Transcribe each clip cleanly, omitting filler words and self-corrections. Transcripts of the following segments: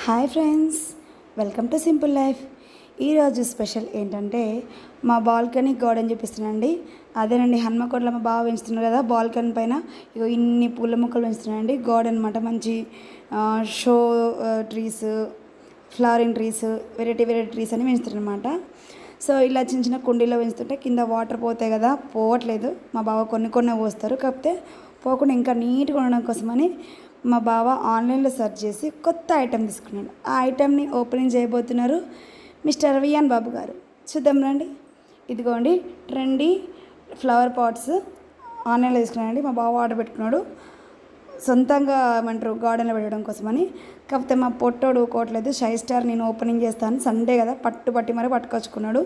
Hi friends, welcome to simple life. ఈరోజు special ఏంటంటే మా బాల్కనీ గార్డెన్ చూపిస్తున్నానండి. అదేనండి, హన్మకొండలో మా బాగా పెంచుతున్నారు కదా బాల్కనీ పైన. ఇగో ఇన్ని పూల మొక్కలు పెంచుతున్నానండి. గార్డెన్ అనమాట, మంచి show trees, flowering trees, variety trees అని పెంచుతున్నారు అనమాట. సో ఇలా చిన్న చిన్న కుండీలో పెంచుతుంటే కింద వాటర్ పోతాయి కదా, పోవట్లేదు. మా బావ కొన్ని పోస్తారు, కాకపోతే పోకుండా ఇంకా నీట్గా ఉండడం కోసమని మా బావ ఆన్లైన్లో సెర్చ్ చేసి కొత్త ఐటెం తీసుకున్నాడు. ఆ ఐటెంని ఓపెనింగ్ చేయబోతున్నారు మిస్టర్ వియాన్ బాబు గారు. చూద్దాం రండి. ఇదిగోండి, ట్రెండీ ఫ్లవర్ పాట్స్ ఆన్లైన్లో తీసుకున్నానండి. మా బావ ఆర్డర్ పెట్టుకున్నాడు సొంతంగా ఏమంటారు గార్డెన్లో పెట్టడం కోసమని. కాకపోతే మా పొట్టోడు కోట్లేదు. షై స్టార్ నేను ఓపెనింగ్ చేస్తాను, సండే కదా పట్టి మరీ పట్టుకొచ్చుకున్నాడు.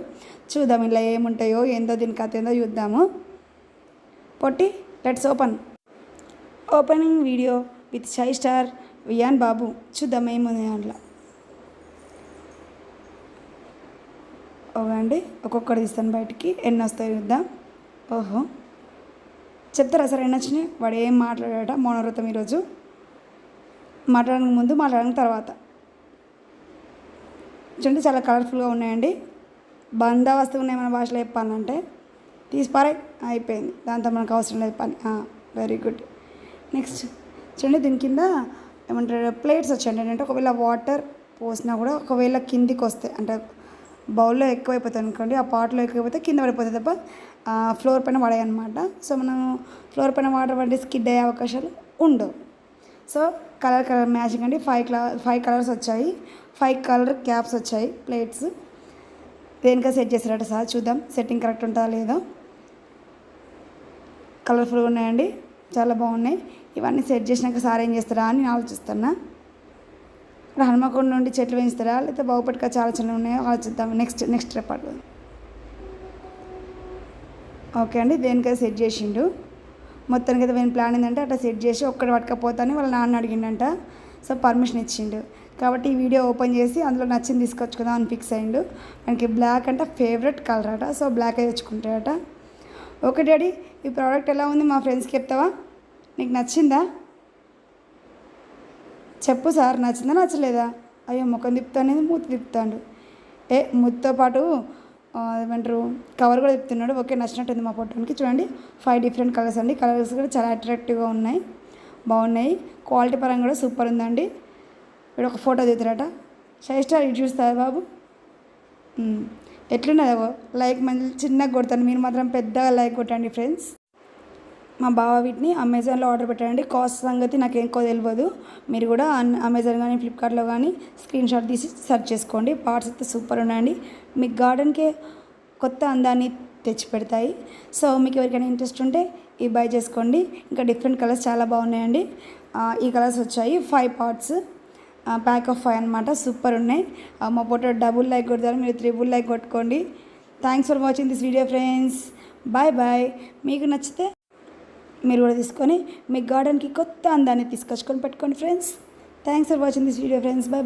చూద్దాం ఇలా ఏముంటాయో ఏందో, దీని కథ ఏందో చూద్దాము. పొట్టి, let's opening video with shy star Viyan Babu. చూద్దాం ఏముంది దాంట్లో. ఓకే, ఒక్కొక్కటి తీస్తాను బయటికి, ఎన్ని వస్తాయి చూద్దాం. ఓహో, చెప్తారా సార్ ఎన్ని వచ్చినాయి? వాడు ఏం మాట్లాడాట మౌనవ్రతం ఈరోజు. మాట్లాడడానికి ముందు, మాట్లాడడానికి తర్వాత. చూడండి, చాలా కలర్ఫుల్గా ఉన్నాయండి. బందోబస్తు ఉన్నాయి మన భాషలో చెప్పాలంటే. తీసిపారే, అయిపోయింది, దాంతో మనకు అవసరం లేదు పని. Very good. నెక్స్ట్ చూడండి, దీని కింద ఏమంటారు ప్లేట్స్ వచ్చాయండి. అంటే ఒకవేళ వాటర్ పోసినా కూడా ఒకవేళ కిందికి వస్తాయి, అంటే బౌల్లో ఎక్కువైపోతాయి అనుకోండి, ఆ పాట్లో ఎక్కువైపోతే కింద పడిపోతుంది తప్ప ఫ్లోర్ పైన పడాయి అనమాట. సో మనం ఫ్లోర్ పైన వాటర్ పడి స్కిడ్ అయ్యే అవకాశాలు ఉండవు. సో కలర్ మ్యాచింగ్ అండి. 5 కలర్స్ వచ్చాయి. 5 కలర్ క్యాప్స్ వచ్చాయి ప్లేట్స్. దేనికా సెట్ చేశారట సార్, చూద్దాం సెట్టింగ్ కరెక్ట్ ఉంటుందా లేదా. కలర్ఫుల్గా ఉన్నాయండి, చాలా బాగున్నాయి. ఇవన్నీ సెట్ చేసినాక సార్ ఏం చేస్తారా అని నేను ఆలోచిస్తున్నా. ఇక్కడ హనుమకొండ నుండి చెట్లు పెంచుతారా, లేకపోతే బాగుపట్టుక చాలా చిన్నవి ఉన్నాయో ఆలోచిద్దాం. నెక్స్ట్ రేపటి. ఓకే అండి, దేనికైతే సెట్ చేసిండు. మొత్తానికి అయితే నేను ప్లాన్ ఏంటంటే అట్లా సెట్ చేసి ఒక్కటి పట్టుకపోతాను వాళ్ళ నాన్న అడిగిండంట. సో పర్మిషన్ ఇచ్చిండు. కాబట్టి ఈ వీడియో ఓపెన్ చేసి అందులో నచ్చింది తీసుకొచ్చుకుందాం అని ఫిక్స్ అయ్యిండు. మనకి బ్లాక్ అంటే ఫేవరెట్ కలర్ అట. సో బ్లాక్ అయితే తెచ్చుకుంటాడట. ఓకే డాడీ, ఈ ప్రోడక్ట్ ఎలా ఉంది మా ఫ్రెండ్స్కి చెప్తావా? నీకు నచ్చిందా? చెప్పు సార్, నచ్చిందా నచ్చలేదా? అయ్యో, ముఖం తిప్పుతానేది మూతి తిప్పుతాడు. మూతితో పాటు ఏమంటారు కవర్ కూడా తిప్పుతున్నాడు. ఓకే, నచ్చినట్టుంది మా ఫోటోకి. చూడండి, 5 డిఫరెంట్ కలర్స్ అండి. కలర్స్ కూడా చాలా అట్రాక్టివ్గా ఉన్నాయి, బాగున్నాయి. క్వాలిటీ పరంగా కూడా సూపర్ ఉందండి. వీడు ఒక ఫోటో దిగుతారట. షై స్టార్ ఇది చూస్తారా బాబు? ఎట్లున్నదో లైక్ మంచి చిన్నగా కొడతాను, మీరు మాత్రం పెద్దగా లైక్ కొట్టండి ఫ్రెండ్స్. మా బావ వీటిని అమెజాన్లో ఆర్డర్ పెట్టండి. కాస్ట్ సంగతి నాకు ఎక్కువ తెలియదు. మీరు కూడా అమెజాన్ కానీ ఫ్లిప్కార్ట్లో కానీ స్క్రీన్ షాట్ తీసి సెర్చ్ చేసుకోండి. పార్ట్స్ అయితే సూపర్ ఉన్నాయండి. మీ గార్డెన్కే కొత్త అందాన్ని తెచ్చి పెడతాయి. సో మీకు ఎవరికైనా ఇంట్రెస్ట్ ఉంటే ఈ బై చేసుకోండి. ఇంకా డిఫరెంట్ కలర్స్ చాలా బాగున్నాయండి. ఈ కలర్స్ వచ్చాయి. 5 పార్ట్స్, ప్యాక్ ఆఫ్ 5 అనమాట. సూపర్ ఉన్నాయి. మా ఫోటో డబుల్ లైక్ కొడతారు, మీరు 3 లైక్ కొట్టుకోండి. Thanks for watching this video friends. Bye. మీకు నచ్చితే మీరు కూడా తీసుకొని మీ గార్డెన్కి కొత్త అందాన్ని తీసుకొచ్చుకొని పెట్టుకోండి friends. Thanks for watching this video friends. Bye.